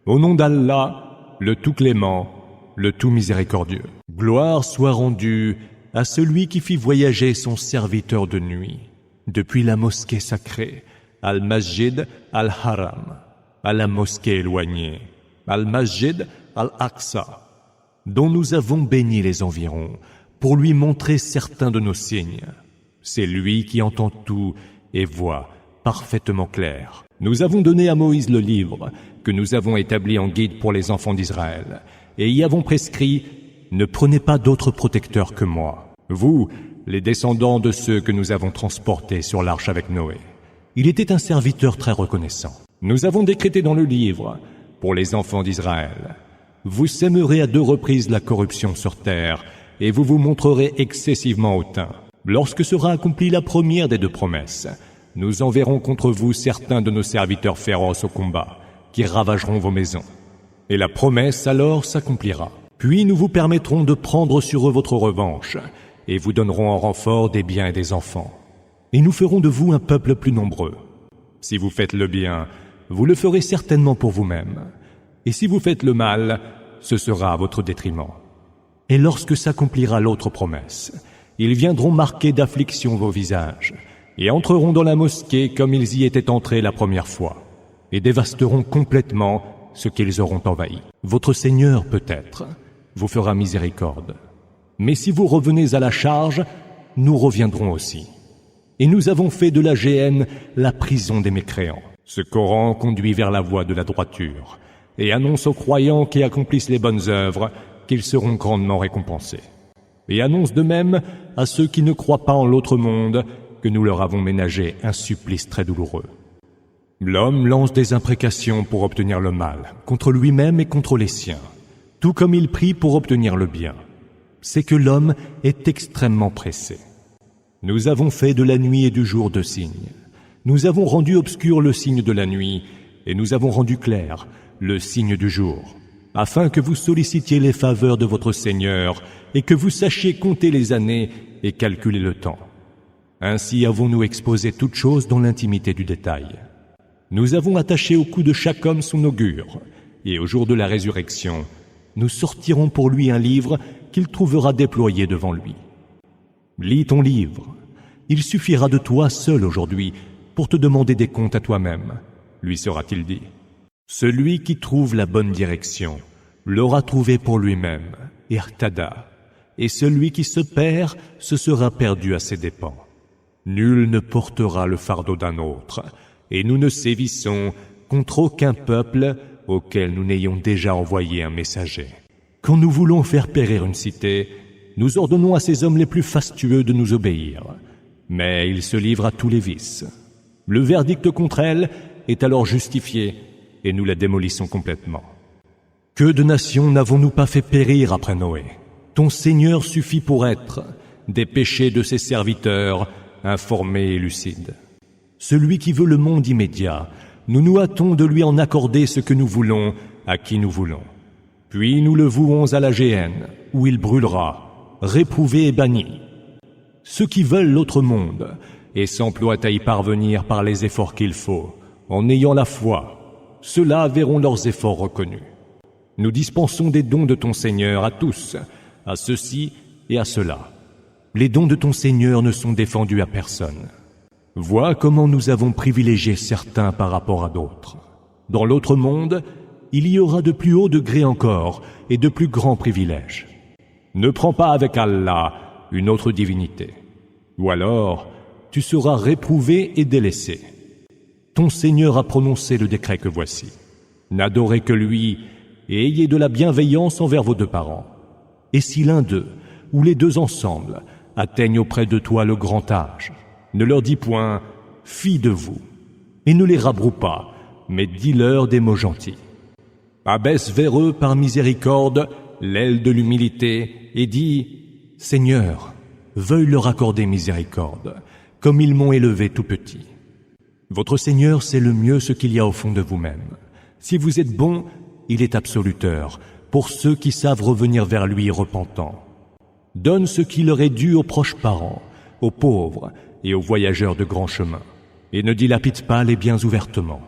Au nom d'Allah, le tout clément, le tout miséricordieux. Gloire soit rendue à celui qui fit voyager son serviteur de nuit, depuis la mosquée sacrée, Al-Masjid Al-Haram, à la mosquée éloignée, Al-Masjid Al-Aqsa, dont nous avons béni les environs, pour lui montrer certains de nos signes. C'est lui qui entend tout et voit parfaitement clair. Nous avons donné à Moïse le livre que nous avons établi en guide pour les enfants d'Israël, et y avons prescrit « Ne prenez pas d'autres protecteurs que moi, vous, les descendants de ceux que nous avons transportés sur l'arche avec Noé. » Il était un serviteur très reconnaissant. Nous avons décrété dans le livre, pour les enfants d'Israël, « Vous sèmerez à 2 reprises la corruption sur terre, et vous vous montrerez excessivement hautain. Lorsque sera accomplie la première des 2 promesses, nous enverrons contre vous certains de nos serviteurs féroces au combat, qui ravageront vos maisons. Et la promesse alors s'accomplira. Puis nous vous permettrons de prendre sur eux votre revanche, et vous donnerons en renfort des biens et des enfants. Et nous ferons de vous un peuple plus nombreux. Si vous faites le bien, vous le ferez certainement pour vous-même. Et si vous faites le mal, ce sera à votre détriment. Et lorsque s'accomplira l'autre promesse, ils viendront marquer d'affliction vos visages, et entreront dans la mosquée comme ils y étaient entrés la première fois, et dévasteront complètement ce qu'ils auront envahi. Votre Seigneur, peut-être, vous fera miséricorde. Mais si vous revenez à la charge, nous reviendrons aussi. Et nous avons fait de la géhenne la prison des mécréants. Ce Coran conduit vers la voie de la droiture, et annonce aux croyants qui accomplissent les bonnes œuvres qu'ils seront grandement récompensés. Et annonce de même à ceux qui ne croient pas en l'autre monde que nous leur avons ménagé un supplice très douloureux. L'homme lance des imprécations pour obtenir le mal, contre lui-même et contre les siens, tout comme il prie pour obtenir le bien. C'est que l'homme est extrêmement pressé. Nous avons fait de la nuit et du jour 2 signes. Nous avons rendu obscur le signe de la nuit, et nous avons rendu clair le signe du jour, afin que vous sollicitiez les faveurs de votre Seigneur et que vous sachiez compter les années et calculer le temps. Ainsi avons-nous exposé toutes choses dans l'intimité du détail. Nous avons attaché au cou de chaque homme son augure, et au jour de la résurrection, nous sortirons pour lui un livre qu'il trouvera déployé devant lui. Lis ton livre. Il suffira de toi seul aujourd'hui pour te demander des comptes à toi-même, lui sera-t-il dit. Celui qui trouve la bonne direction l'aura trouvée pour lui-même, irtada, et celui qui se perd se sera perdu à ses dépens. Nul ne portera le fardeau d'un autre, et nous ne sévissons contre aucun peuple auquel nous n'ayons déjà envoyé un messager. Quand nous voulons faire périr une cité, nous ordonnons à ces hommes les plus fastueux de nous obéir, mais ils se livrent à tous les vices. Le verdict contre elle est alors justifié, et nous la démolissons complètement. Que de nations n'avons-nous pas fait périr après Noé? Ton Seigneur suffit pour être des péchés de ses serviteurs, informés et lucides. Celui qui veut le monde immédiat, nous nous hâtons de lui en accorder ce que nous voulons à qui nous voulons. Puis nous le vouons à la géhenne, où il brûlera, réprouvé et banni. Ceux qui veulent l'autre monde et s'emploient à y parvenir par les efforts qu'il faut, en ayant la foi, ceux-là verront leurs efforts reconnus. Nous dispensons des dons de ton Seigneur à tous, à ceux-ci et à ceux-là. Les dons de ton Seigneur ne sont défendus à personne. Vois comment nous avons privilégié certains par rapport à d'autres. Dans l'autre monde, il y aura de plus hauts degrés encore et de plus grands privilèges. Ne prends pas avec Allah une autre divinité, ou alors tu seras réprouvé et délaissé. Ton Seigneur a prononcé le décret que voici. N'adorez que lui et ayez de la bienveillance envers vos 2 parents. Et si l'un d'eux, ou les 2 ensemble, atteignent auprès de toi le grand âge, ne leur dis point « Fi de vous » et ne les rabroue pas, mais dis-leur des mots gentils. Abaisse vers eux par miséricorde l'aile de l'humilité et dis « Seigneur, veuille leur accorder miséricorde, comme ils m'ont élevé tout petit. » Votre Seigneur sait le mieux ce qu'il y a au fond de vous-même. Si vous êtes bon, il est absoluteur pour ceux qui savent revenir vers lui repentants. Donne ce qui leur est dû aux proches parents, aux pauvres et aux voyageurs de grand chemin, et ne dilapide pas les biens ouvertement.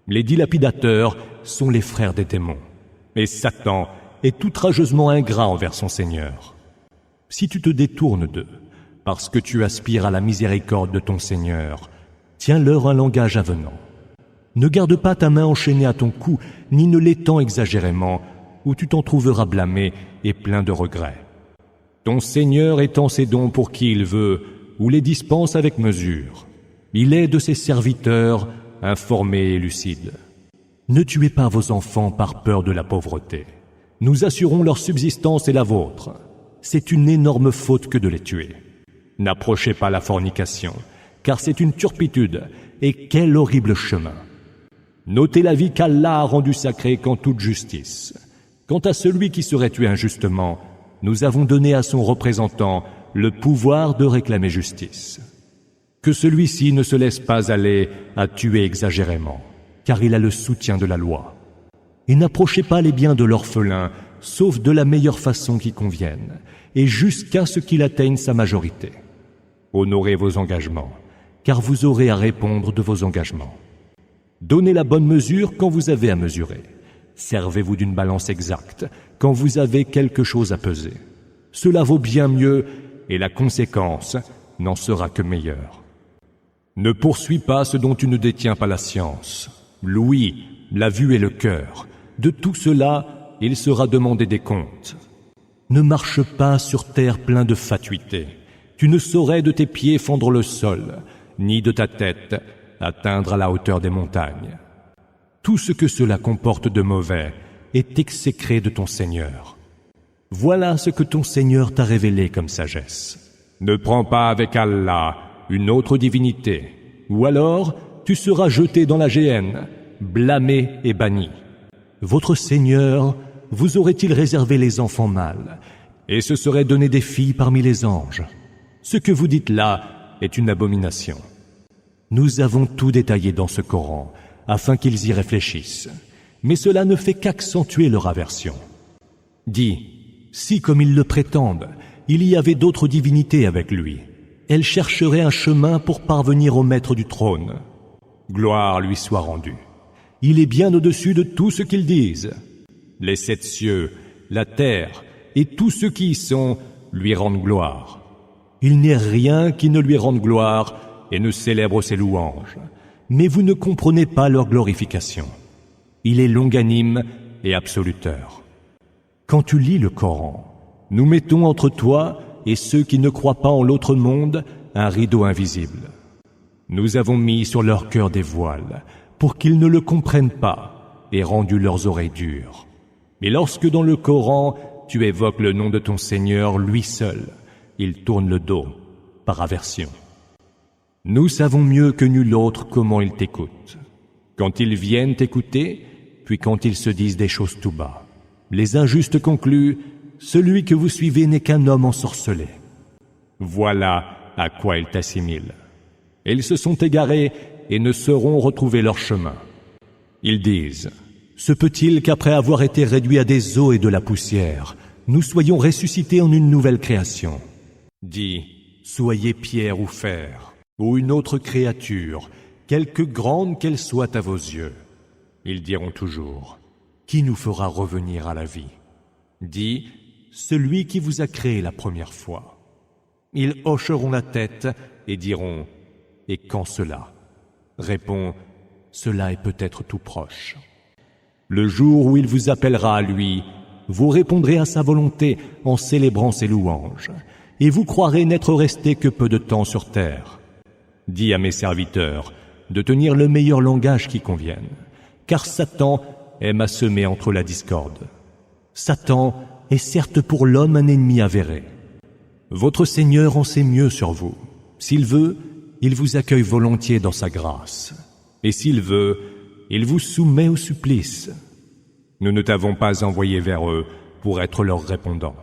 Les dilapidateurs sont les frères des démons. Et Satan est outrageusement ingrat envers son Seigneur. Si tu te détournes d'eux, parce que tu aspires à la miséricorde de ton Seigneur, tiens-leur un langage avenant. Ne garde pas ta main enchaînée à ton cou, ni ne l'étends exagérément, ou tu t'en trouveras blâmé et plein de regrets. Ton Seigneur étend ses dons pour qui il veut, ou les dispense avec mesure. Il est de ses serviteurs, informés et lucides. Ne tuez pas vos enfants par peur de la pauvreté. Nous assurons leur subsistance et la vôtre. C'est une énorme faute que de les tuer. N'approchez pas la fornication, car c'est une turpitude, et quel horrible chemin. Notez la vie qu'Allah a rendue sacrée qu'en toute justice. Quant à celui qui serait tué injustement, nous avons donné à son représentant le pouvoir de réclamer justice. Que celui-ci ne se laisse pas aller à tuer exagérément, car il a le soutien de la loi. Et n'approchez pas les biens de l'orphelin, sauf de la meilleure façon qui convienne, et jusqu'à ce qu'il atteigne sa majorité. Honorez vos engagements, car vous aurez à répondre de vos engagements. Donnez la bonne mesure quand vous avez à mesurer. Servez-vous d'une balance exacte quand vous avez quelque chose à peser. Cela vaut bien mieux, et la conséquence n'en sera que meilleure. Ne poursuis pas ce dont tu ne détiens pas la science. L'ouïe, la vue et le cœur. De tout cela, il sera demandé des comptes. Ne marche pas sur terre plein de fatuité. Tu ne saurais de tes pieds fendre le sol, ni de ta tête atteindre à la hauteur des montagnes. Tout ce que cela comporte de mauvais est exécré de ton Seigneur. Voilà ce que ton Seigneur t'a révélé comme sagesse. Ne prends pas avec Allah une autre divinité, ou alors tu seras jeté dans la géhenne, blâmé et banni. Votre Seigneur vous aurait-il réservé les enfants mâles, et se serait donné des filles parmi les anges? Ce que vous dites là est une abomination. Nous avons tout détaillé dans ce Coran, afin qu'ils y réfléchissent, mais cela ne fait qu'accentuer leur aversion. Dis, si comme ils le prétendent, il y avait d'autres divinités avec lui, elles chercheraient un chemin pour parvenir au maître du trône. Gloire lui soit rendue. Il est bien au-dessus de tout ce qu'ils disent. Les 7 cieux, la terre et tous ceux qui y sont lui rendent gloire. Il n'est rien qui ne lui rende gloire et ne célèbre ses louanges, mais vous ne comprenez pas leur glorification. Il est longanime et absoluteur. Quand tu lis le Coran, nous mettons entre toi et ceux qui ne croient pas en l'autre monde un rideau invisible. Nous avons mis sur leur cœur des voiles pour qu'ils ne le comprennent pas et rendu leurs oreilles dures. Mais lorsque dans le Coran tu évoques le nom de ton Seigneur lui seul, ils tournent le dos par aversion. Nous savons mieux que nul autre comment ils t'écoutent. Quand ils viennent t'écouter, puis quand ils se disent des choses tout bas. Les injustes concluent, celui que vous suivez n'est qu'un homme ensorcelé. Voilà à quoi ils t'assimilent. Ils se sont égarés et ne sauront retrouver leur chemin. Ils disent, se peut-il qu'après avoir été réduits à des os et de la poussière, nous soyons ressuscités en une nouvelle création? Dis, soyez pierre ou fer, ou une autre créature, quelque grande qu'elle soit à vos yeux. Ils diront toujours, qui nous fera revenir à la vie? Dis, celui qui vous a créé la première fois. Ils hocheront la tête et diront, et quand cela? Réponds, cela est peut-être tout proche. Le jour où il vous appellera à lui, vous répondrez à sa volonté en célébrant ses louanges, et vous croirez n'être resté que peu de temps sur terre. Dis à mes serviteurs de tenir le meilleur langage qui convienne, car Satan aime à semer entre la discorde. Satan est certes pour l'homme un ennemi avéré. Votre Seigneur en sait mieux sur vous. S'il veut, il vous accueille volontiers dans sa grâce. Et s'il veut, il vous soumet au supplice. Nous ne t'avons pas envoyé vers eux pour être leur répondant.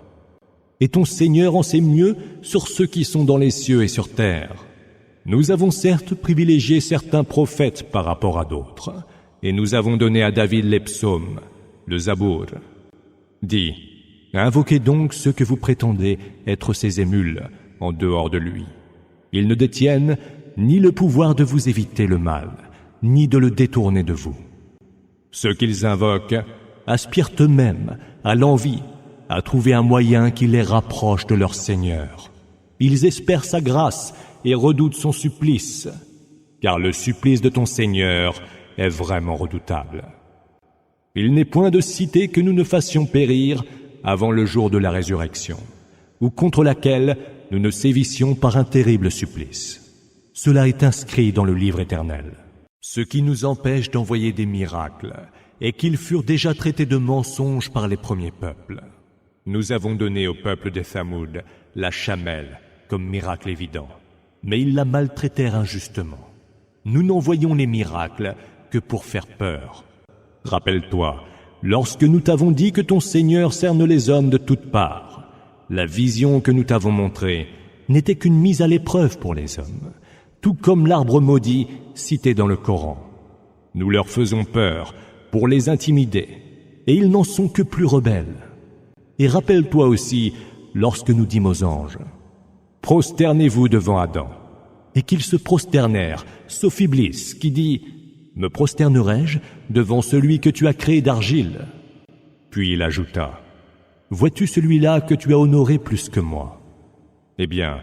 Et ton Seigneur en sait mieux sur ceux qui sont dans les cieux et sur terre. Nous avons certes privilégié certains prophètes par rapport à d'autres, et nous avons donné à David les psaumes, le Zabour. Dis, invoquez donc ceux que vous prétendez être ses émules en dehors de lui. Ils ne détiennent ni le pouvoir de vous éviter le mal, ni de le détourner de vous. Ceux qu'ils invoquent aspirent eux-mêmes à l'envie, à trouver un moyen qui les rapproche de leur Seigneur. Ils espèrent sa grâce et redoutent son supplice, car le supplice de ton Seigneur est vraiment redoutable. Il n'est point de cité que nous ne fassions périr avant le jour de la résurrection, ou contre laquelle nous ne sévissions par un terrible supplice. Cela est inscrit dans le livre éternel. Ce qui nous empêche d'envoyer des miracles est qu'ils furent déjà traités de mensonges par les premiers peuples. Nous avons donné au peuple des Thamoud la chamelle comme miracle évident, mais ils la maltraitèrent injustement. Nous n'envoyons les miracles que pour faire peur. Rappelle-toi, lorsque nous t'avons dit que ton Seigneur cerne les hommes de toutes parts, la vision que nous t'avons montrée n'était qu'une mise à l'épreuve pour les hommes, tout comme l'arbre maudit cité dans le Coran. Nous leur faisons peur pour les intimider, et ils n'en sont que plus rebelles. Et rappelle-toi aussi lorsque nous dîmes aux anges, « Prosternez-vous devant Adam », et qu'ils se prosternèrent, sauf Iblis, qui dit « Me prosternerai-je devant celui que tu as créé d'argile ?» Puis il ajouta « Vois-tu celui-là que tu as honoré plus que moi ? Eh bien,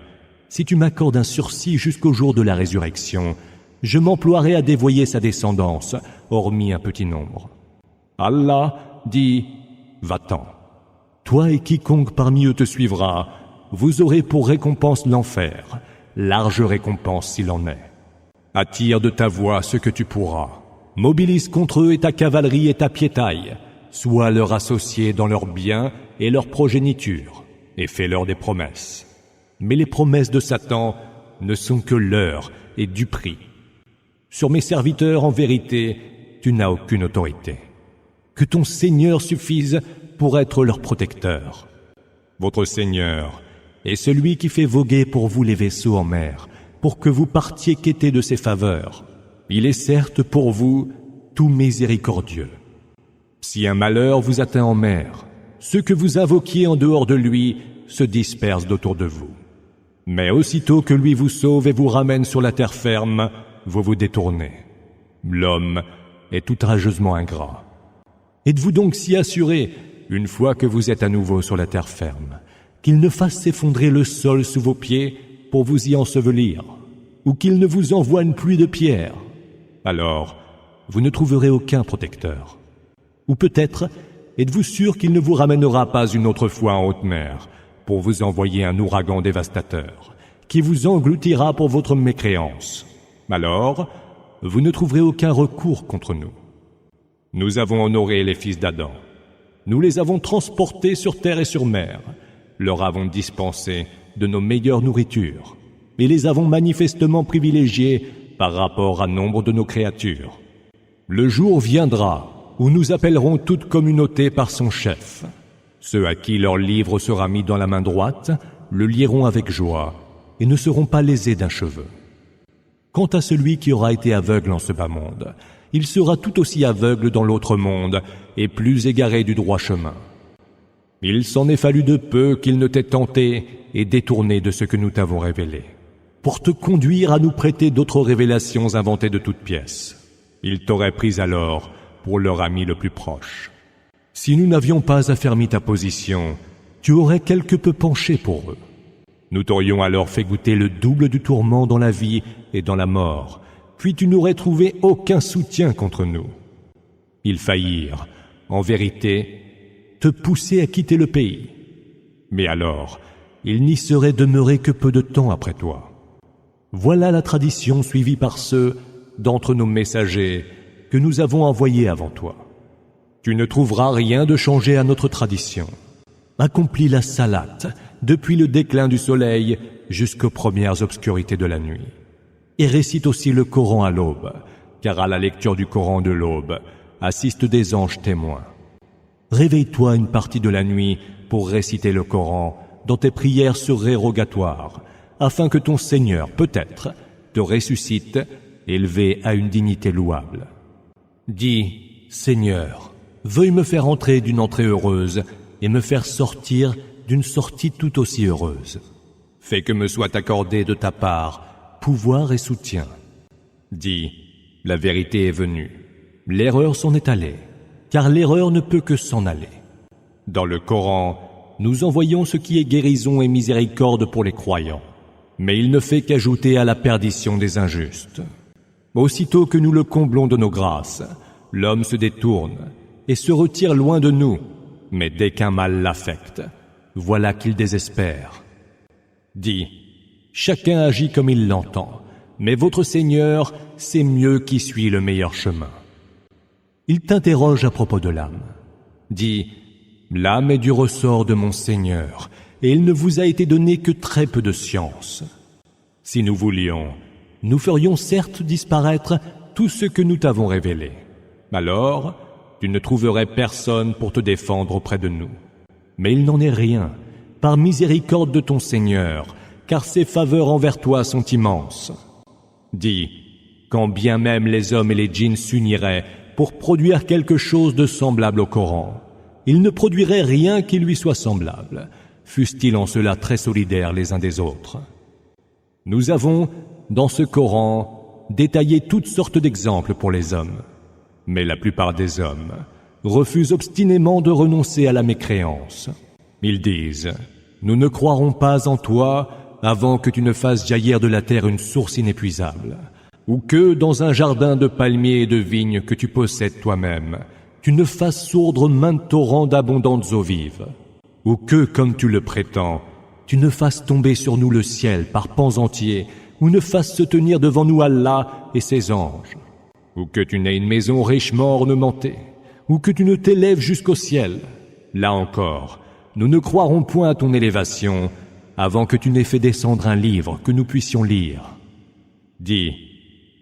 si tu m'accordes un sursis jusqu'au jour de la résurrection, je m'emploierai à dévoyer sa descendance, hormis un petit nombre. » Allah dit « Va-t'en. Toi et quiconque parmi eux te suivra, vous aurez pour récompense l'enfer, large récompense s'il en est. Attire de ta voix ce que tu pourras. Mobilise contre eux et ta cavalerie et ta piétaille. Sois leur associé dans leurs biens et leur progéniture, et fais-leur des promesses. Mais les promesses de Satan ne sont que leurres et duperies. Sur mes serviteurs, en vérité, tu n'as aucune autorité. Que ton Seigneur suffise pour être leur protecteur. Votre Seigneur est celui qui fait voguer pour vous les vaisseaux en mer, pour que vous partiez quêter de ses faveurs. Il est certes pour vous tout miséricordieux. Si un malheur vous atteint en mer, ceux que vous invoquiez en dehors de lui se dispersent d'autour de vous. Mais aussitôt que lui vous sauve et vous ramène sur la terre ferme, vous vous détournez. L'homme est outrageusement ingrat. Êtes-vous donc si assuré, une fois que vous êtes à nouveau sur la terre ferme, qu'il ne fasse s'effondrer le sol sous vos pieds pour vous y ensevelir, ou qu'il ne vous envoie une pluie de pierres? Alors, vous ne trouverez aucun protecteur. Ou peut-être, êtes-vous sûr qu'il ne vous ramènera pas une autre fois en haute mer, pour vous envoyer un ouragan dévastateur, qui vous engloutira pour votre mécréance? Alors, vous ne trouverez aucun recours contre nous. Nous avons honoré les fils d'Adam. Nous les avons transportés sur terre et sur mer, leur avons dispensé de nos meilleures nourritures, et les avons manifestement privilégiés par rapport à nombre de nos créatures. Le jour viendra où nous appellerons toute communauté par son chef. Ceux à qui leur livre sera mis dans la main droite le lieront avec joie et ne seront pas lésés d'un cheveu. Quant à celui qui aura été aveugle en ce bas monde, il sera tout aussi aveugle dans l'autre monde et plus égaré du droit chemin. Il s'en est fallu de peu qu'il ne t'ait tenté et détourné de ce que nous t'avons révélé, pour te conduire à nous prêter d'autres révélations inventées de toutes pièces. Ils t'auraient pris alors pour leur ami le plus proche. Si nous n'avions pas affermi ta position, tu aurais quelque peu penché pour eux. Nous t'aurions alors fait goûter le double du tourment dans la vie et dans la mort, puis tu n'aurais trouvé aucun soutien contre nous. Ils faillirent, en vérité, te pousser à quitter le pays. Mais alors, ils n'y seraient demeurés que peu de temps après toi. Voilà la tradition suivie par ceux d'entre nos messagers que nous avons envoyés avant toi. Tu ne trouveras rien de changé à notre tradition. Accomplis la salate depuis le déclin du soleil jusqu'aux premières obscurités de la nuit. Et récite aussi le Coran à l'aube, car à la lecture du Coran de l'aube assistent des anges témoins. Réveille-toi une partie de la nuit pour réciter le Coran dans tes prières surérogatoires, afin que ton Seigneur, peut-être, te ressuscite, élevé à une dignité louable. Dis, Seigneur, veuille me faire entrer d'une entrée heureuse et me faire sortir d'une sortie tout aussi heureuse. Fais que me soit accordé de ta part pouvoir et soutien. Dis, la vérité est venue. l'erreur s'en est allée, car l'erreur ne peut que s'en aller. Dans le Coran, nous envoyons ce qui est guérison et miséricorde pour les croyants, mais il ne fait qu'ajouter à la perdition des injustes. Aussitôt que nous le comblons de nos grâces, l'homme se détourne et se retire loin de nous, mais dès qu'un mal l'affecte, voilà qu'il désespère. Dis, chacun agit comme il l'entend, mais votre Seigneur sait mieux qui suit le meilleur chemin. Il t'interroge à propos de l'âme. Dis, l'âme est du ressort de mon Seigneur, et il ne vous a été donné que très peu de science. Si nous voulions, nous ferions certes disparaître tout ce que nous t'avons révélé. Alors, tu ne trouverais personne pour te défendre auprès de nous. Mais il n'en est rien, par miséricorde de ton Seigneur, car ses faveurs envers toi sont immenses. Dis, quand bien même les hommes et les djinns s'uniraient pour produire quelque chose de semblable au Coran, ils ne produiraient rien qui lui soit semblable, fussent-ils en cela très solidaires les uns des autres. Nous avons, dans ce Coran, détaillé toutes sortes d'exemples pour les hommes, mais la plupart des hommes refusent obstinément de renoncer à la mécréance. Ils disent, nous ne croirons pas en toi avant que tu ne fasses jaillir de la terre une source inépuisable, ou que, dans un jardin de palmiers et de vignes que tu possèdes toi-même, tu ne fasses sourdre maints torrents d'abondantes eaux vives, ou que, comme tu le prétends, tu ne fasses tomber sur nous le ciel par pans entiers, ou ne fasses se tenir devant nous Allah et ses anges, ou que tu n'aies une maison richement ornementée, ou que tu ne t'élèves jusqu'au ciel. Là encore, nous ne croirons point à ton élévation avant que tu n'aies fait descendre un livre que nous puissions lire. Dis,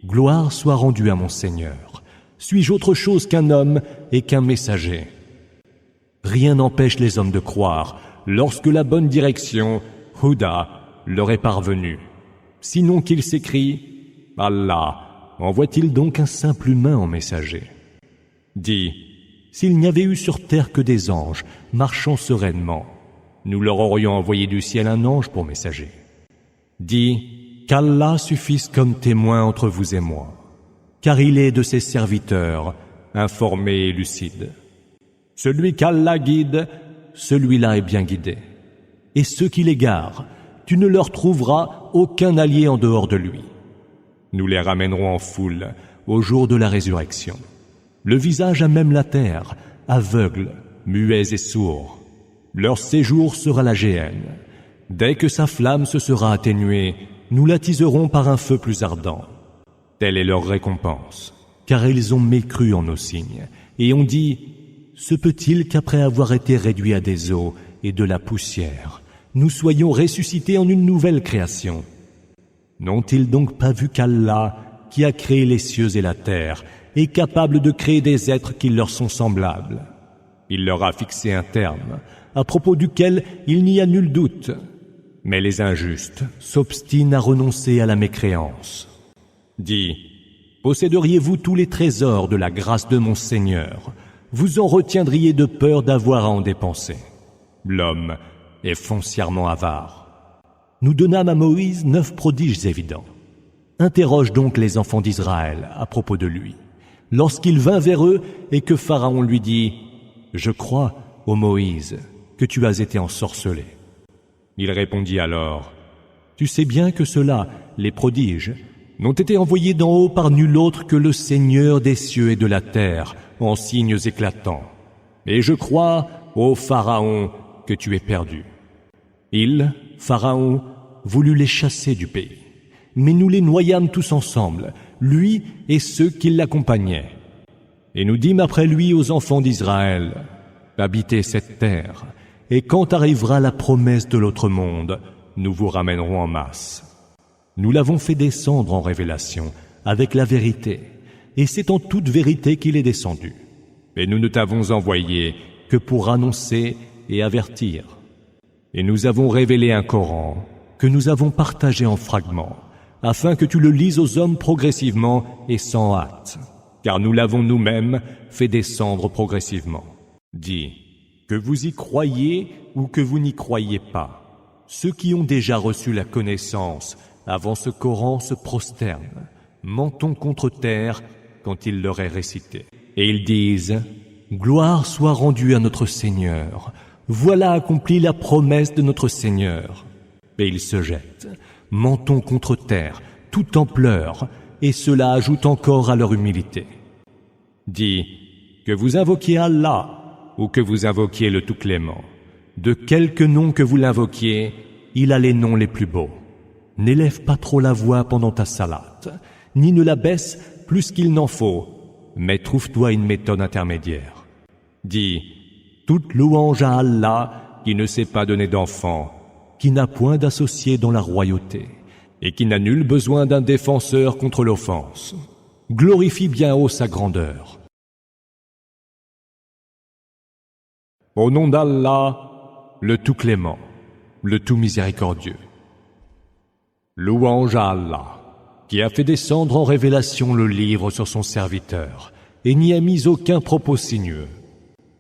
gloire soit rendue à mon Seigneur. Suis-je autre chose qu'un homme et qu'un messager? Rien n'empêche les hommes de croire lorsque la bonne direction, Huda, leur est parvenue. Sinon qu'ils s'écrient, Allah envoie-t-il donc un simple humain en messager? Dis, s'il n'y avait eu sur terre que des anges marchant sereinement, nous leur aurions envoyé du ciel un ange pour messager. Dis, qu'Allah suffise comme témoin entre vous et moi, car il est de ses serviteurs, informé et lucide. Celui qu'Allah guide, celui-là est bien guidé. Et ceux qui l'égarent, tu ne leur trouveras aucun allié en dehors de lui. Nous les ramènerons en foule au jour de la résurrection, le visage à même la terre, aveugles, muets et sourds. Leur séjour sera la géhenne. Dès que sa flamme se sera atténuée, nous l'attiserons par un feu plus ardent. Telle est leur récompense, car ils ont mécru en nos signes, et ont dit, se peut-il qu'après avoir été réduits à des eaux et de la poussière, nous soyons ressuscités en une nouvelle création? N'ont-ils donc pas vu qu'Allah, qui a créé les cieux et la terre, est capable de créer des êtres qui leur sont semblables? Il leur a fixé un terme, à propos duquel il n'y a nul doute. Mais les injustes s'obstinent à renoncer à la mécréance. Dis, posséderiez-vous tous les trésors de la grâce de mon Seigneur, vous en retiendriez de peur d'avoir à en dépenser. L'homme est foncièrement avare. Nous donnâmes à Moïse 9 prodiges évidents. Interroge donc les enfants d'Israël à propos de lui. Lorsqu'il vint vers eux et que Pharaon lui dit, « Je crois, ô Moïse, que tu as été ensorcelé. » Il répondit alors, « Tu sais bien que ceux-là, les prodiges, n'ont été envoyés d'en haut par nul autre que le Seigneur des cieux et de la terre, en signes éclatants. Et je crois, ô Pharaon, que tu es perdu. » Il, Pharaon, voulut les chasser du pays. Mais nous les noyâmes tous ensemble, lui et ceux qui l'accompagnaient. Et nous dîmes après lui aux enfants d'Israël, « Habitez cette terre, et quand arrivera la promesse de l'autre monde, nous vous ramènerons en masse. » Nous l'avons fait descendre en révélation, avec la vérité, et c'est en toute vérité qu'il est descendu. Et nous ne t'avons envoyé que pour annoncer et avertir. Et nous avons révélé un Coran que nous avons partagé en fragments, afin que tu le lises aux hommes progressivement et sans hâte, car nous l'avons nous-mêmes fait descendre progressivement. Dis, que vous y croyez ou que vous n'y croyez pas, ceux qui ont déjà reçu la connaissance avant ce Coran se prosternent, menton contre terre quand il leur est récité. et ils disent « Gloire soit rendue à notre Seigneur, voilà accomplie la promesse de notre Seigneur. » Et ils se jettent, menton contre terre, tout en pleurs, et cela ajoute encore à leur humilité. Dis, que vous invoquiez Allah ou que vous invoquiez le Tout-Clément, de quelque nom que vous l'invoquiez, il a les noms les plus beaux. N'élève pas trop la voix pendant ta salate, ni ne la baisse plus qu'il n'en faut, mais trouve-toi une méthode intermédiaire. Dis, toute louange à Allah qui ne s'est pas donné d'enfant, qui n'a point d'associé dans la royauté, et qui n'a nul besoin d'un défenseur contre l'offense. Glorifie bien haut sa grandeur. Au nom d'Allah, le Tout-Clément, le Tout-Miséricordieux. Louange à Allah, qui a fait descendre en révélation le livre sur son serviteur, et n'y a mis aucun propos sinueux.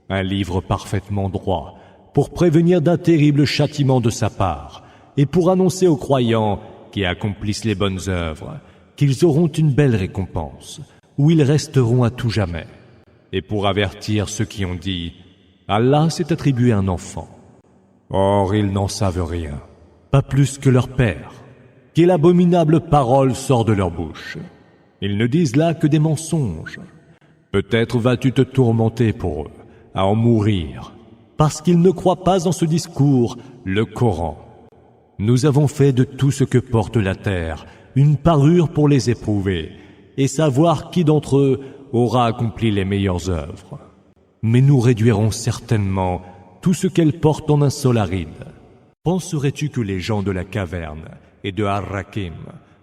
Un livre parfaitement droit, pour prévenir d'un terrible châtiment de sa part, et pour annoncer aux croyants qui accomplissent les bonnes œuvres qu'ils auront une belle récompense, où ils resteront à tout jamais, et pour avertir ceux qui ont dit « Allah s'est attribué un enfant ». Or, ils n'en savent rien, pas plus que leur père. Quelle abominable parole sort de leur bouche. Ils ne disent là que des mensonges. Peut-être vas-tu te tourmenter pour eux, à en mourir, parce qu'ils ne croient pas en ce discours, le Coran. Nous avons fait de tout ce que porte la terre une parure pour les éprouver et savoir qui d'entre eux aura accompli les meilleures œuvres. Mais nous réduirons certainement tout ce qu'elle porte en un sol aride. Penserais-tu que les gens de la caverne et de Ar-Rakim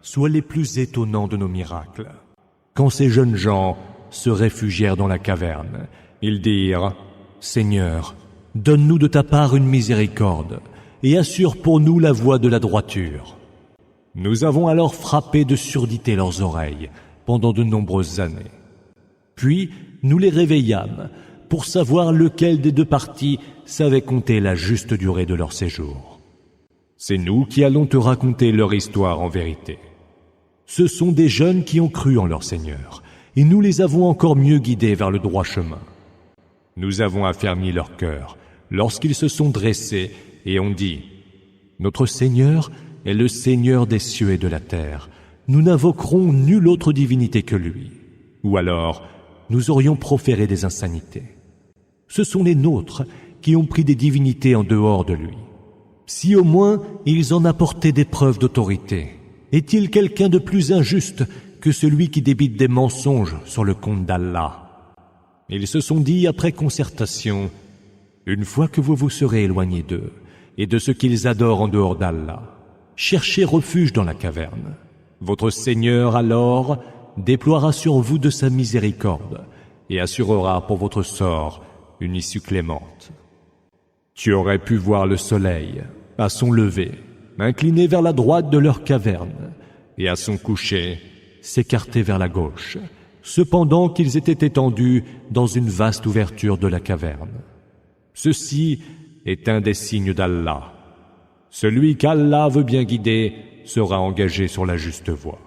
soient les plus étonnants de nos miracles? Quand ces jeunes gens se réfugièrent dans la caverne, ils dirent « Seigneur, donne-nous de ta part une miséricorde et assure pour nous la voie de la droiture. » Nous avons alors frappé de surdité leurs oreilles pendant de nombreuses années. Puis nous les réveillâmes pour savoir lequel des deux parties savait compter la juste durée de leur séjour. C'est nous qui allons te raconter leur histoire en vérité. Ce sont des jeunes qui ont cru en leur Seigneur, et nous les avons encore mieux guidés vers le droit chemin. Nous avons affermi leur cœur lorsqu'ils se sont dressés et ont dit « Notre Seigneur est le Seigneur des cieux et de la terre. Nous n'invoquerons nulle autre divinité que lui. » Ou alors, nous aurions proféré des insanités. Ce sont les nôtres qui ont pris des divinités en dehors de lui. Si au moins ils en apportaient des preuves d'autorité, est-il quelqu'un de plus injuste que celui qui débite des mensonges sur le compte d'Allah? Ils se sont dit après concertation, une fois que vous vous serez éloignés d'eux et de ce qu'ils adorent en dehors d'Allah, cherchez refuge dans la caverne. Votre Seigneur alors déploiera sur vous de sa miséricorde et assurera pour votre sort une issue clémente. Tu aurais pu voir le soleil, à son lever, incliné vers la droite de leur caverne, et à son coucher, s'écarter vers la gauche, cependant qu'ils étaient étendus dans une vaste ouverture de la caverne. Ceci est un des signes d'Allah. Celui qu'Allah veut bien guider sera engagé sur la juste voie.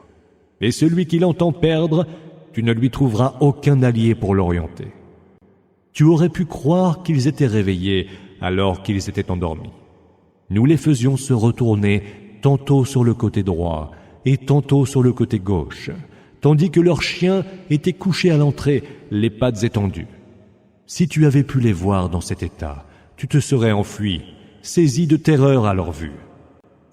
Et celui qui l'entend perdre, tu ne lui trouveras aucun allié pour l'orienter. Tu aurais pu croire qu'ils étaient réveillés alors qu'ils étaient endormis. Nous les faisions se retourner tantôt sur le côté droit et tantôt sur le côté gauche, tandis que leurs chiens étaient couchés à l'entrée, les pattes étendues. Si tu avais pu les voir dans cet état, tu te serais enfui, saisi de terreur à leur vue.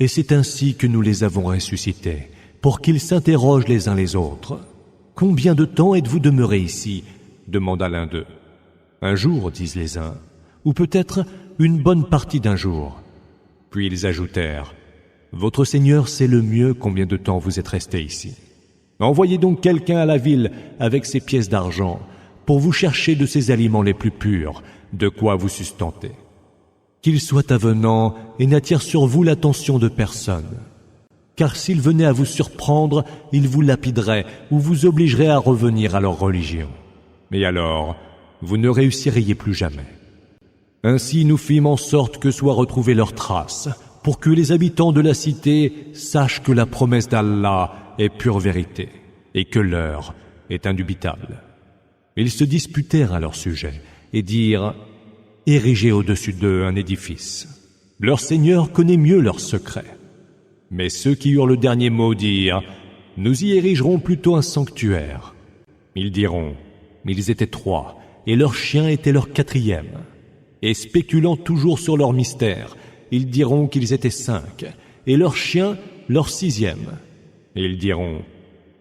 Et c'est ainsi que nous les avons ressuscités, pour qu'ils s'interrogent les uns les autres. « Combien de temps êtes-vous demeurés ici ?» demanda l'un d'eux. « Un jour, disent les uns, ou peut-être une bonne partie d'un jour. » Puis ils ajoutèrent, « Votre Seigneur sait le mieux combien de temps vous êtes restés ici. Envoyez donc quelqu'un à la ville avec ses pièces d'argent pour vous chercher de ces aliments les plus purs, de quoi vous sustenter. Qu'il soit avenant et n'attire sur vous l'attention de personne. Car s'il venait à vous surprendre, il vous lapiderait ou vous obligerait à revenir à leur religion. Mais alors, vous ne réussiriez plus jamais. Ainsi nous fîmes en sorte que soient retrouvées leurs traces, pour que les habitants de la cité sachent que la promesse d'Allah est pure vérité, et que l'heure est indubitable. Ils se disputèrent à leur sujet et dirent « Érigez au-dessus d'eux un édifice. Leur Seigneur connaît mieux leurs secrets. » Mais ceux qui eurent le dernier mot dirent « Nous y érigerons plutôt un sanctuaire. » Ils diront « Ils étaient 3, et leur chien était leur 4e. » Et spéculant toujours sur leur mystère, ils diront qu'ils étaient 5, et leur chien leur 6e. Et ils diront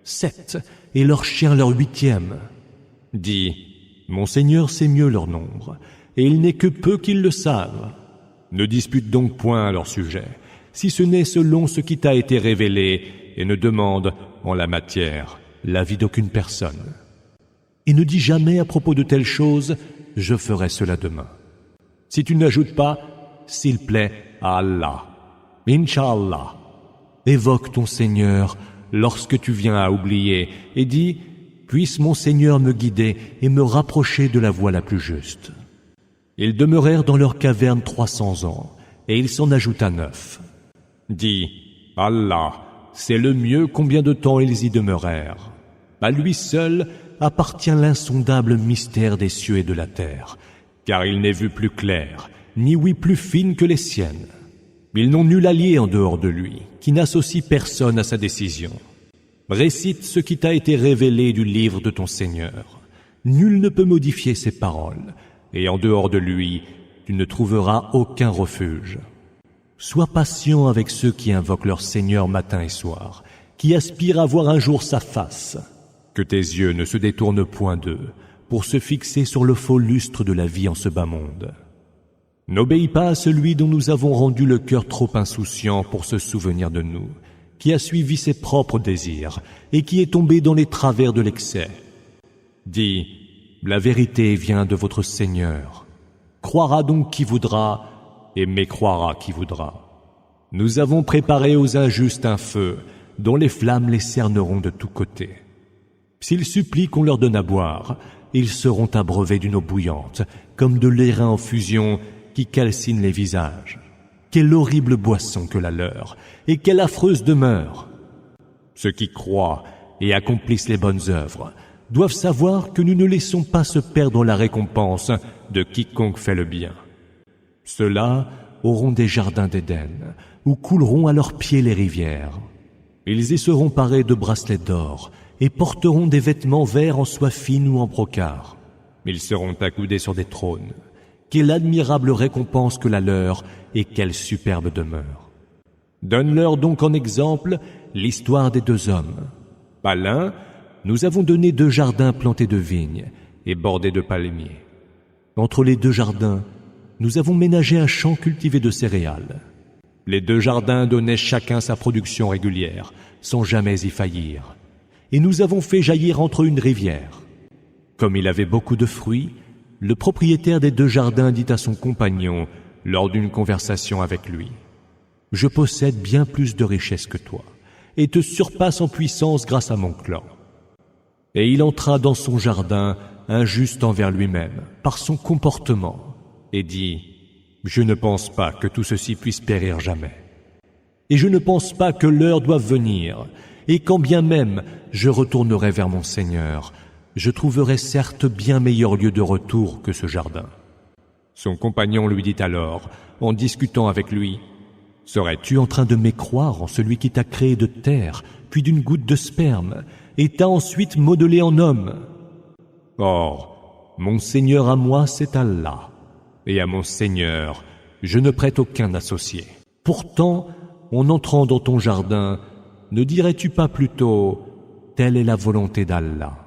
7, et leur chien leur 8e. Dis, mon Seigneur sait mieux leur nombre, et il n'est que peu qu'ils le savent. Ne dispute donc point à leur sujet, si ce n'est selon ce qui t'a été révélé, et ne demande, en la matière, l'avis d'aucune personne. Et ne dis jamais à propos de telle chose, je ferai cela demain. Si tu n'ajoutes pas, s'il plaît à Allah, Inch'Allah, évoque ton Seigneur lorsque tu viens à oublier et dis, puisse mon Seigneur me guider et me rapprocher de la voie la plus juste. Ils demeurèrent dans leur caverne 300 ans, et il s'en ajouta 9. Dis, Allah, c'est le mieux combien de temps ils y demeurèrent. À lui seul appartient l'insondable mystère des cieux et de la terre, car il n'est vu plus clair, ni ouïe plus fine que les siennes. Ils n'ont nul allié en dehors de lui, qui n'associe personne à sa décision. Récite ce qui t'a été révélé du livre de ton Seigneur. Nul ne peut modifier ses paroles, et en dehors de lui, tu ne trouveras aucun refuge. Sois patient avec ceux qui invoquent leur Seigneur matin et soir, qui aspirent à voir un jour sa face. Que tes yeux ne se détournent point d'eux, pour se fixer sur le faux lustre de la vie en ce bas monde. N'obéis pas à celui dont nous avons rendu le cœur trop insouciant pour se souvenir de nous, qui a suivi ses propres désirs et qui est tombé dans les travers de l'excès. Dis, la vérité vient de votre Seigneur. Croira donc qui voudra et mécroira qui voudra. Nous avons préparé aux injustes un feu dont les flammes les cerneront de tous côtés. S'ils supplient qu'on leur donne à boire, ils seront abreuvés d'une eau bouillante, comme de l'airain en fusion qui calcine les visages. Quelle horrible boisson que la leur, et quelle affreuse demeure! Ceux qui croient et accomplissent les bonnes œuvres doivent savoir que nous ne laissons pas se perdre la récompense de quiconque fait le bien. Ceux-là auront des jardins d'Éden, où couleront à leurs pieds les rivières. Ils y seront parés de bracelets d'or, et porteront des vêtements verts en soie fine ou en brocart. Ils seront accoudés sur des trônes. Quelle admirable récompense que la leur, et quelle superbe demeure. Donne-leur donc en exemple l'histoire des 2 hommes. À l'un, nous avons donné 2 jardins plantés de vignes et bordés de palmiers. Entre les 2 jardins, nous avons ménagé un champ cultivé de céréales. Les 2 jardins donnaient chacun sa production régulière, sans jamais y faillir. Et nous avons fait jaillir entre eux une rivière. Comme il avait beaucoup de fruits, le propriétaire des 2 jardins dit à son compagnon, lors d'une conversation avec lui, « Je possède bien plus de richesses que toi, et te surpasse en puissance grâce à mon clan. » Et il entra dans son jardin, injuste envers lui-même, par son comportement, et dit, « Je ne pense pas que tout ceci puisse périr jamais. Et je ne pense pas que l'heure doive venir, et quand bien même je retournerai vers mon Seigneur, je trouverai certes bien meilleur lieu de retour que ce jardin. » Son compagnon lui dit alors, en discutant avec lui, « Serais-tu en train de mécroire en celui qui t'a créé de terre, puis d'une goutte de sperme, et t'a ensuite modelé en homme? Or, mon Seigneur à moi, c'est Allah, et à mon Seigneur, je ne prête aucun associé. Pourtant, en entrant dans ton jardin, ne dirais-tu pas plutôt, telle est la volonté d'Allah.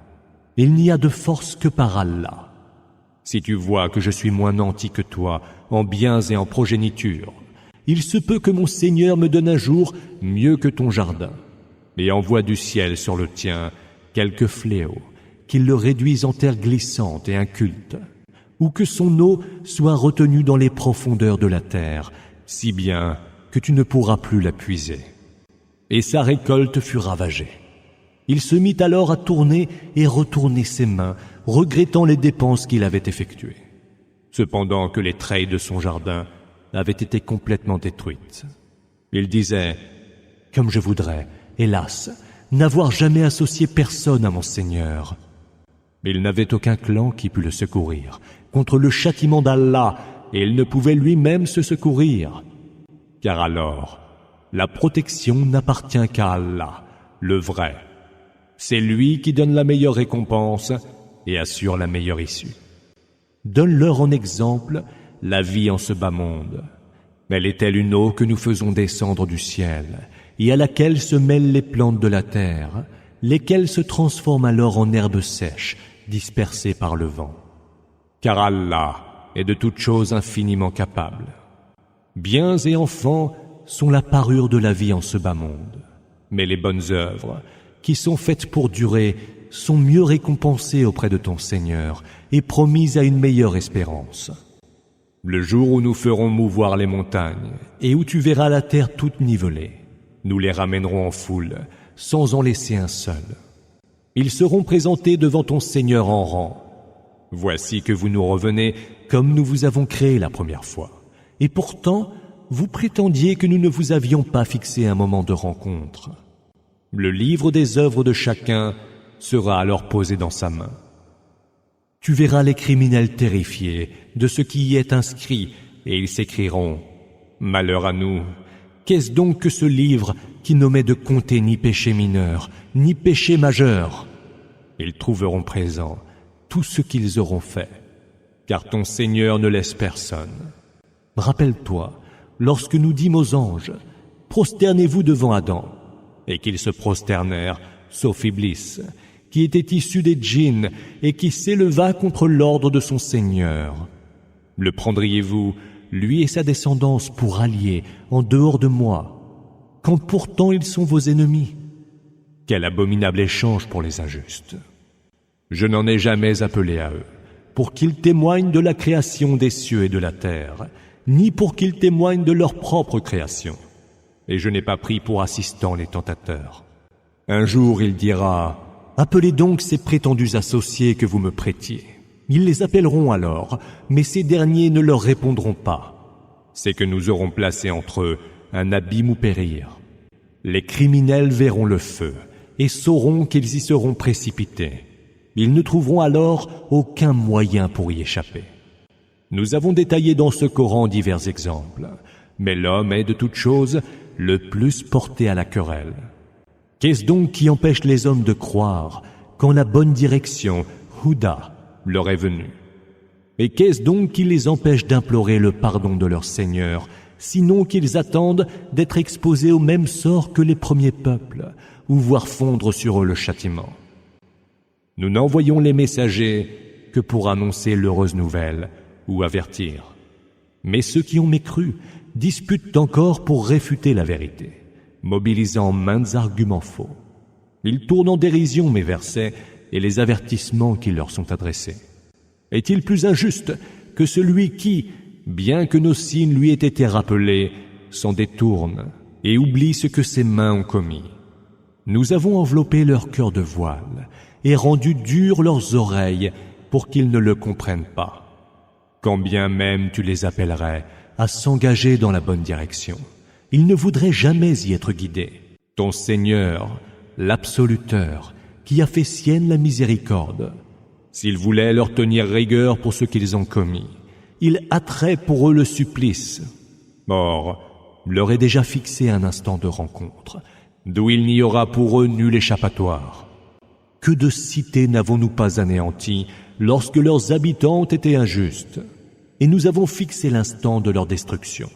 Il n'y a de force que par Allah. Si tu vois que je suis moins nanti que toi, en biens et en progéniture, il se peut que mon Seigneur me donne un jour mieux que ton jardin, et envoie du ciel sur le tien quelques fléaux, qu'il le réduise en terre glissante et inculte, ou que son eau soit retenue dans les profondeurs de la terre, si bien que tu ne pourras plus la puiser. Et sa récolte fut ravagée. Il se mit alors à tourner et retourner ses mains, regrettant les dépenses qu'il avait effectuées. Cependant que les treilles de son jardin avaient été complètement détruites. Il disait, « Comme je voudrais, hélas, n'avoir jamais associé personne à mon Seigneur. » Il n'avait aucun clan qui pût le secourir contre le châtiment d'Allah, et il ne pouvait lui-même se secourir. Car alors, la protection n'appartient qu'à Allah, le vrai. C'est lui qui donne la meilleure récompense et assure la meilleure issue. Donne-leur en exemple la vie en ce bas monde. Elle est telle une eau que nous faisons descendre du ciel, et à laquelle se mêlent les plantes de la terre, lesquelles se transforment alors en herbes sèches, dispersées par le vent. Car Allah est de toutes choses infiniment capable. Biens et enfants sont la parure de la vie en ce bas monde. Mais les bonnes œuvres, qui sont faites pour durer, sont mieux récompensées auprès de ton Seigneur et promises à une meilleure espérance. Le jour où nous ferons mouvoir les montagnes et où tu verras la terre toute nivelée, nous les ramènerons en foule, sans en laisser un seul. Ils seront présentés devant ton Seigneur en rang. Voici que vous nous revenez comme nous vous avons créé la première fois. Et pourtant, vous prétendiez que nous ne vous avions pas fixé un moment de rencontre. Le livre des œuvres de chacun sera alors posé dans sa main. Tu verras les criminels terrifiés de ce qui y est inscrit, et ils s'écrieront « Malheur à nous ! Qu'est-ce donc que ce livre qui n'omet de compter ni péché mineur, ni péché majeur ?» Ils trouveront présent tout ce qu'ils auront fait, car ton Seigneur ne laisse personne. Rappelle-toi, lorsque nous dîmes aux anges, « Prosternez-vous devant Adam », et qu'ils se prosternèrent, sauf Iblis, qui était issu des djinns et qui s'éleva contre l'ordre de son Seigneur. Le prendriez-vous, lui et sa descendance, pour alliés, en dehors de moi, quand pourtant ils sont vos ennemis? Quel abominable échange pour les injustes! Je n'en ai jamais appelé à eux, pour qu'ils témoignent de la création des cieux et de la terre, ni pour qu'ils témoignent de leur propre création. Et je n'ai pas pris pour assistants les tentateurs. Un jour il dira « Appelez donc ces prétendus associés que vous me prêtiez. » Ils les appelleront alors, mais ces derniers ne leur répondront pas. C'est que nous aurons placé entre eux un abîme où périr. Les criminels verront le feu et sauront qu'ils y seront précipités. Ils ne trouveront alors aucun moyen pour y échapper. Nous avons détaillé dans ce Coran divers exemples, mais l'homme est de toutes choses le plus porté à la querelle. Qu'est-ce donc qui empêche les hommes de croire quand la bonne direction, Huda, leur est venue? Et qu'est-ce donc qui les empêche d'implorer le pardon de leur Seigneur, sinon qu'ils attendent d'être exposés au même sort que les premiers peuples, ou voir fondre sur eux le châtiment? Nous n'envoyons les messagers que pour annoncer l'heureuse nouvelle ou avertir. Mais ceux qui ont mécru disputent encore pour réfuter la vérité, mobilisant maintes arguments faux. Ils tournent en dérision mes versets et les avertissements qui leur sont adressés. Est-il plus injuste que celui qui, bien que nos signes lui aient été rappelés, s'en détourne et oublie ce que ses mains ont commis? Nous avons enveloppé leur cœur de voile et rendu dures leurs oreilles pour qu'ils ne le comprennent pas. Quand bien même tu les appellerais à s'engager dans la bonne direction, ils ne voudraient jamais y être guidés. Ton Seigneur, l'absoluteur, qui a fait sienne la miséricorde, s'il voulait leur tenir rigueur pour ce qu'ils ont commis, il hâterait pour eux le supplice. Or, leur est déjà fixé un instant de rencontre, d'où il n'y aura pour eux nul échappatoire. Que de cités n'avons-nous pas anéanties lorsque leurs habitants ont été injustes, et nous avons fixé l'instant de leur destruction.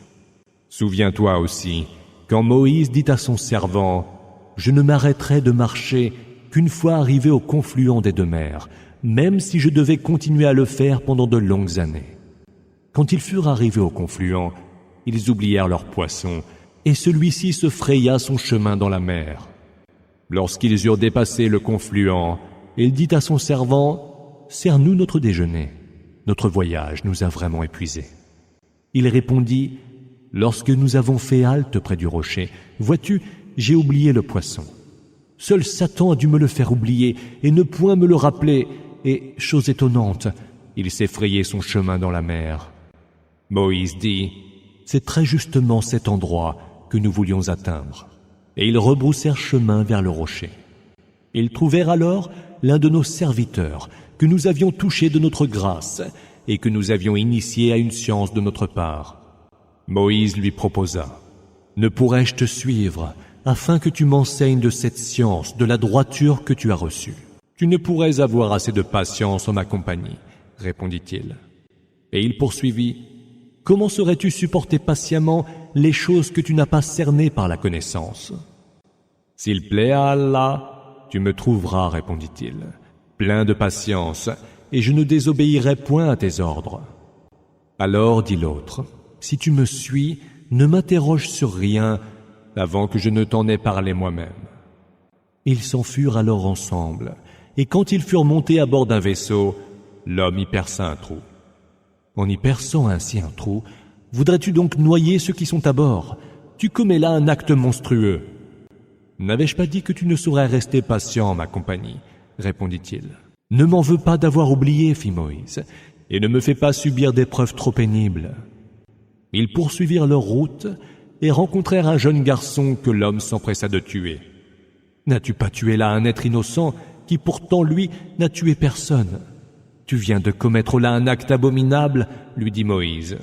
Souviens-toi aussi, quand Moïse dit à son servant « Je ne m'arrêterai de marcher qu'une fois arrivé au confluent des deux mers, même si je devais continuer à le faire pendant de longues années. » Quand ils furent arrivés au confluent, ils oublièrent leur poisson, et celui-ci se fraya son chemin dans la mer. Lorsqu'ils eurent dépassé le confluent, il dit à son servant « Sers-nous notre déjeuner. Notre voyage nous a vraiment épuisés. » Il répondit « Lorsque nous avons fait halte près du rocher, vois-tu, j'ai oublié le poisson. Seul Satan a dû me le faire oublier et ne point me le rappeler, et, chose étonnante, il s'est frayé son chemin dans la mer. » Moïse dit « C'est très justement cet endroit que nous voulions atteindre. » Et ils rebroussèrent chemin vers le rocher. Ils trouvèrent alors l'un de nos serviteurs que nous avions touché de notre grâce et que nous avions initié à une science de notre part. Moïse lui proposa: Ne pourrais-je te suivre afin que tu m'enseignes de cette science, de la droiture que tu as reçue? Tu ne pourrais avoir assez de patience en ma compagnie, répondit-il. Et il poursuivit: Comment saurais-tu supporter patiemment les choses que tu n'as pas cernées par la connaissance? S'il plaît à Allah, tu me trouveras, répondit-il, plein de patience, et je ne désobéirai point à tes ordres. Alors dit l'autre: Si tu me suis, ne m'interroge sur rien avant que je ne t'en ai parlé moi-même. Ils s'en furent alors ensemble, et quand ils furent montés à bord d'un vaisseau, l'homme y perça un trou. En y perçant ainsi un trou, voudrais-tu donc noyer ceux qui sont à bord? Tu commets là un acte monstrueux. N'avais-je pas dit que tu ne saurais rester patient en ma compagnie? Répondit-il. Ne m'en veux pas d'avoir oublié, fit Moïse, et ne me fais pas subir d'épreuves trop pénibles. Ils poursuivirent leur route et rencontrèrent un jeune garçon que l'homme s'empressa de tuer. N'as-tu pas tué là un être innocent qui pourtant, lui, n'a tué personne? Tu viens de commettre là un acte abominable, lui dit Moïse.